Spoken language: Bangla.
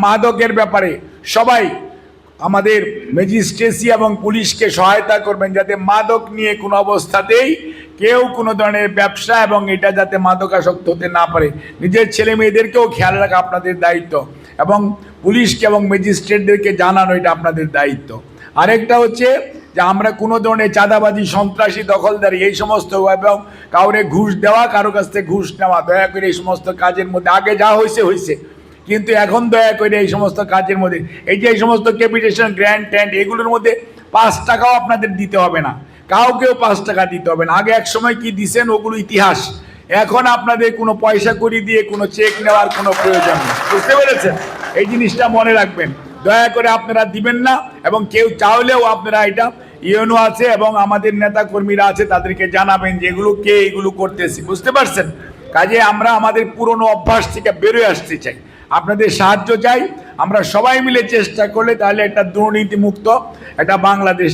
মাদকের ব্যাপারে সবাই আমাদের ম্যাজিস্ট্রেসি এবং পুলিশকে সহায়তা করবেন যাতে মাদক নিয়ে কোনো অবস্থাতেই কেউ কোনো ধরনের ব্যবসা এবং এটা যাতে মাদকাসক্ত হতে না পারে। নিজের ছেলে মেয়েদেরকেও খেয়াল রাখা আপনাদের দায়িত্ব এবং পুলিশকে এবং ম্যাজিস্ট্রেটদেরকে জানানো এটা আপনাদের দায়িত্ব। আরেকটা হচ্ছে যে আমরা কোনো ধরনের চাঁদাবাজি, সন্ত্রাসী, দখলদারি এই সমস্ত এবং কাউরে ঘুষ দেওয়া, কারো কাছ থেকে ঘুষ নেওয়া, দয়া করে এই সমস্ত কাজের মধ্যে আগে যা হয়েছে কিন্তু এখন দয়া করে এই সমস্ত কাজের মধ্যে এই যে এই সমস্ত ক্যাপিটেশন, গ্র্যান্ড ট্যান্ড এগুলোর মধ্যে 5 টাকাও আপনাদের দিতে হবে না, কাউকেও 5 টাকা দিতে হবে না। আগে এক সময় কি দিছেন ওগুলো ইতিহাস, এখন আপনাদের কোনো পয়সা করি দিয়ে কোনো চেক নেওয়ার কোনো প্রয়োজন নেই। বুঝতে পেরেছেন? এই জিনিসটা মনে রাখবেন, দয়া করে আপনারা দিবেন না এবং কেউ চাইলেও আপনারা এটা ইউনো আছে এবং আমাদের নেতা কর্মীরা আছে তাদেরকে জানাবেন যে এগুলো কে এগুলো করতেছি। বুঝতে পারছেন? কাজে আমরা আমাদের পুরনো অভ্যাস থেকে বেরোয় আসতে চাই, আপনাদের সাহায্য চাই। আমরা সবাই মিলে চেষ্টা করলে তাহলে একটা দুর্নীতিমুক্ত একটা বাংলাদেশ